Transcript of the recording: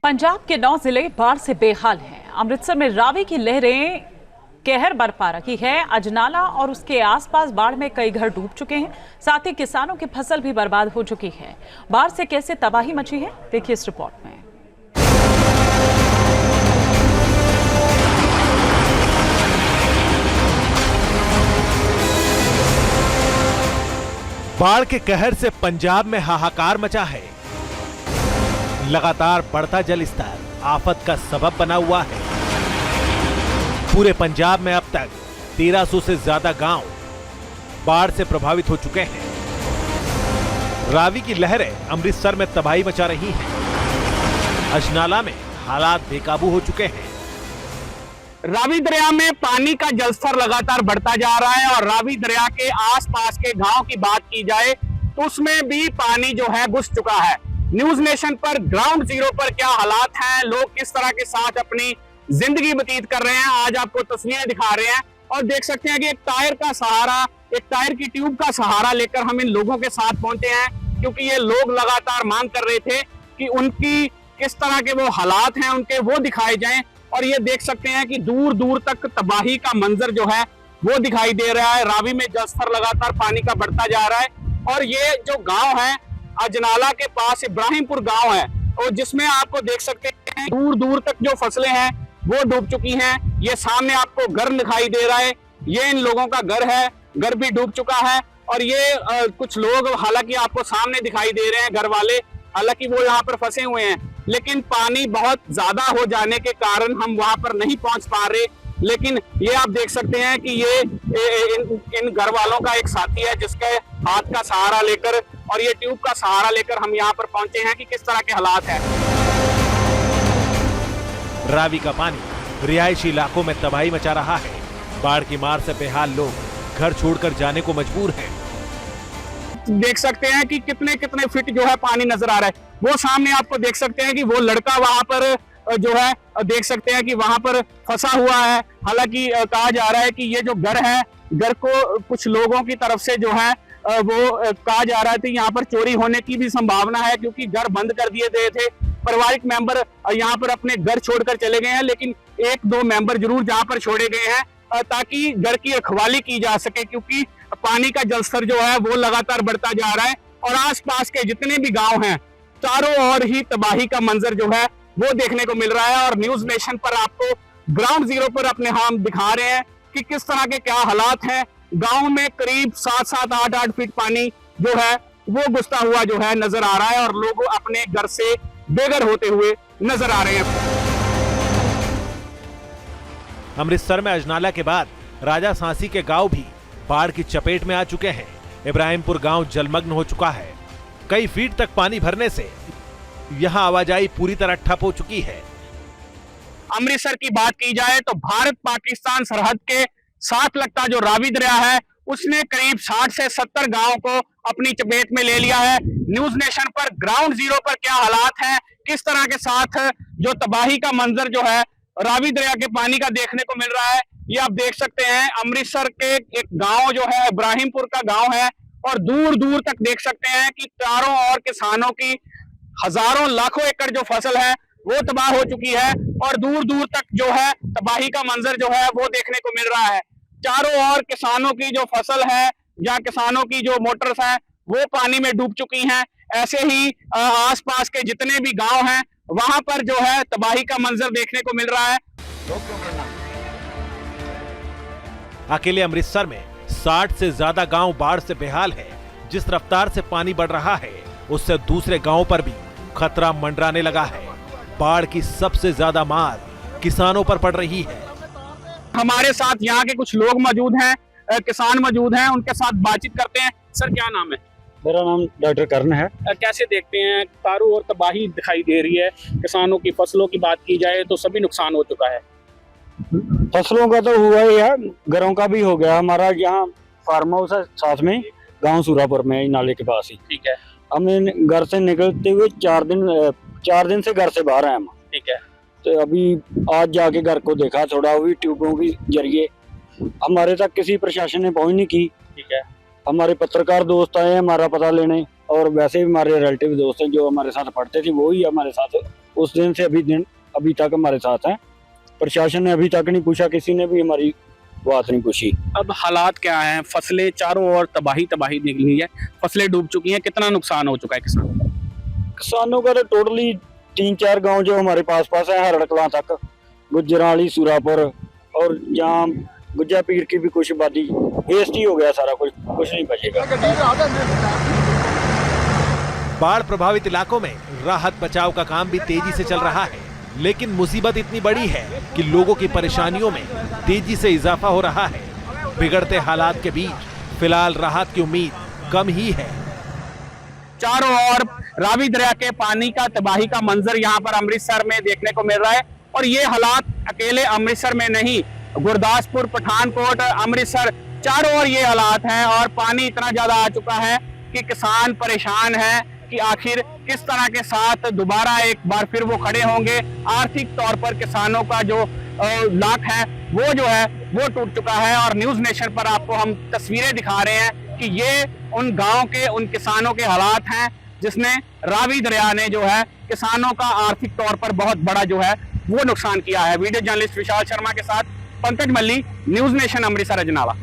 पंजाब के 9 जिले बाढ़ से बेहाल हैं। अमृतसर में रावी की लहरें कहर बरपा रखी है। अजनाला और उसके आसपास बाढ़ में कई घर डूब चुके हैं, साथ ही किसानों की फसल भी बर्बाद हो चुकी है। बाढ़ से कैसे तबाही मची है, देखिए इस रिपोर्ट में। बाढ़ के कहर से पंजाब में हाहाकार मचा है। लगातार बढ़ता जल स्तर आफत का सबब बना हुआ है। पूरे पंजाब में अब तक 1300 से ज्यादा गांव बाढ़ से प्रभावित हो चुके हैं। रावी की लहरें अमृतसर में तबाही मचा रही हैं। अजनाला में हालात बेकाबू हो चुके हैं। रावी दरिया में पानी का जलस्तर लगातार बढ़ता जा रहा है और रावी दरिया के आसपास के गांव की बात की जाए तो उसमें भी पानी जो है घुस चुका है। न्यूज नेशन पर ग्राउंड जीरो पर क्या हालात हैं, लोग किस तरह के साथ अपनी जिंदगी व्यतीत कर रहे हैं, आज आपको तस्वीरें दिखा रहे हैं। और देख सकते हैं कि एक टायर की ट्यूब का सहारा लेकर हम इन लोगों के साथ पहुंचे हैं, क्योंकि ये लोग लगातार मांग कर रहे थे कि उनकी किस तरह के वो हालात हैं उनके वो दिखाए जाएं। और ये देख सकते हैं कि दूर दूर तक तबाही का मंजर जो है वो दिखाई दे रहा है। रावी में जलस्तर लगातार पानी का बढ़ता जा रहा है और ये जो गांव है अजनाला के पास इब्राहिमपुर गांव है, और जिसमें आपको देख सकते हैं दूर दूर तक जो फसलें हैं वो डूब चुकी हैं। ये सामने आपको घर दिखाई दे रहा है, ये इन लोगों का घर है, घर भी डूब चुका है। और ये कुछ लोग हालांकि आपको सामने दिखाई दे रहे हैं, घर वाले, हालांकि वो यहाँ पर फंसे हुए हैं, लेकिन पानी बहुत ज्यादा हो जाने के कारण हम वहां पर नहीं पहुंच पा रहे। लेकिन ये आप देख सकते हैं कि ये इन घर वालों का एक साथी है जिसके हाथ का सहारा लेकर और ये ट्यूब का सहारा लेकर हम यहाँ पर पहुंचे हैं कि किस तरह के हालात हैं। रावी का पानी रिहायशी इलाकों में तबाही मचा रहा है। बाढ़ की मार से बेहाल लोग घर छोड़कर जाने को मजबूर हैं। देख सकते हैं कि कितने कितने फीट जो है पानी नजर आ रहा है। वो सामने आपको देख सकते हैं कि वो लड़का वहां पर जो है देख सकते हैं कि वहां पर फंसा हुआ है। हालांकि कहा जा रहा है कि ये जो घर है, घर को कुछ लोगों की तरफ से जो है वो कहा जा रहा है कि यहाँ पर चोरी होने की भी संभावना है, क्योंकि घर बंद कर दिए गए थे। पारिवारिक मेंबर यहाँ पर अपने घर छोड़कर चले गए हैं, लेकिन 1-2 मेंबर जरूर जहाँ पर छोड़े गए हैं ताकि घर की रखवाली की जा सके, क्योंकि पानी का जलस्तर जो है वो लगातार बढ़ता जा रहा है। और आसपास के जितने भी गांव हैं चारों ओर ही तबाही का मंजर जो है वो देखने को मिल रहा है। और न्यूज नेशन पर आपको ग्राउंड जीरो पर अपने हम दिखा रहे हैं कि किस तरह के क्या हालात हैं। गांव में करीब 7-7, 8-8 फीट पानी जो है वो घुसता हुआ जो है नजर आ रहा है और लोग अपने घर से बेघर होते हुए नजर आ रहे हैं। अमृतसर में अजनाला के बाद राजा सांसी के गांव भी बाढ़ की चपेट में आ चुके हैं। इब्राहिमपुर गांव जलमग्न हो चुका है। कई फीट तक पानी भरने से यहां आवाजाही पूरी तरह ठप हो चुकी है। अमृतसर की बात की जाए तो भारत पाकिस्तान सरहद के साथ लगता जो रावी दरिया है उसने करीब 60 से 70 गांवों को अपनी चपेट में ले लिया है। न्यूज नेशन पर ग्राउंड जीरो पर क्या हालात हैं, किस तरह के साथ जो तबाही का मंजर जो है रावी दरिया के पानी का देखने को मिल रहा है, ये आप देख सकते हैं। अमृतसर के एक गांव जो है इब्राहिमपुर का गांव है और दूर दूर तक देख सकते हैं कि चारों ओर किसानों की हजारों लाखों एकड़ जो फसल है वो तबाह हो चुकी है और दूर दूर तक जो है तबाही का मंजर जो है वो देखने को मिल रहा है। चारों ओर किसानों की जो फसल है या किसानों की जो मोटर्स हैं वो पानी में डूब चुकी हैं। ऐसे ही आसपास के जितने भी गांव हैं वहां पर जो है तबाही का मंजर देखने को मिल रहा है। अकेले अमृतसर में 60 से ज्यादा गांव बाढ़ से बेहाल है। जिस रफ्तार से पानी बढ़ रहा है उससे दूसरे गांवों पर भी खतरा मंडराने लगा है। बाढ़ की सबसे ज्यादा मार किसानों पर पड़ रही है। हमारे साथ यहाँ के कुछ लोग मौजूद हैं, किसान मौजूद हैं, उनके साथ बातचीत करते हैं। सर क्या नाम है? मेरा नाम डॉक्टर कर्ण है। कैसे देखते हैं चारों ओर तबाही दिखाई दे रही है, किसानों की फसलों की बात की जाए तो सभी नुकसान हो चुका है। फसलों का तो हुआ ही है, घरों का भी हो गया। हमारा यहाँ फार्म हाउस है साथ में, गांव सूरापुर में, नाले के पास ही। ठीक है। हमने घर से निकलते हुए 4 दिन से घर से बाहर हैं हम। ठीक है। तो अभी आज जाके घर को देखा, थोड़ा भी ट्यूबों के जरिए हमारे तक किसी प्रशासन ने पहुंच नहीं की। ठीक है। हमारे पत्रकार दोस्त आए हमारा पता लेने, और वैसे भी हमारे रिलेटिव दोस्त हैं जो हमारे साथ पढ़ते थे, वो ही हमारे साथ उस दिन से अभी तक हमारे साथ हैं। प्रशासन ने अभी तक नहीं पूछा, किसी ने भी हमारी बात नहीं पूछी। अब हालात क्या हैं? फसलें चारों ओर तबाही निकली है, फसलें डूब चुकी हैं, कितना नुकसान हो चुका है किसानों का तो टोटली 3-4 गांव जो हमारे पास है, हरड़कला तक, गुजराली, सूरापुर और यहाँ गुज्जा पीर की भी कुछ आबादी वेस्ट ही हो गया, सारा कुछ नहीं बचेगा। बाढ़ प्रभावित इलाकों में राहत बचाव का काम भी तेजी से चल रहा है, लेकिन मुसीबत इतनी बड़ी है कि लोगों की परेशानियों में तेजी से इजाफा हो रहा है। बिगड़ते हालात के बीच फिलहाल राहत की उम्मीद कम ही है। चारों ओर रावी दरिया के पानी का तबाही का मंजर यहाँ पर अमृतसर में देखने को मिल रहा है, और ये हालात अकेले अमृतसर में नहीं, गुरदासपुर, पठानकोट, अमृतसर, चारों ओर ये हालात हैं। और पानी इतना ज्यादा आ चुका है कि किसान परेशान है कि आखिर किस तरह के साथ दोबारा एक बार फिर वो खड़े होंगे। आर्थिक तौर पर किसानों का जो लाख है वो टूट चुका है। और न्यूज नेशन पर आपको हम तस्वीरें दिखा रहे हैं कि ये उन गांव के, उन किसानों के हालात हैं जिसने रावी दरिया ने जो है किसानों का आर्थिक तौर पर बहुत बड़ा जो है वो नुकसान किया है। वीडियो जर्नलिस्ट विशाल शर्मा के साथ पंकज मल्ली, न्यूज नेशन, अमृतसर, अजनाला।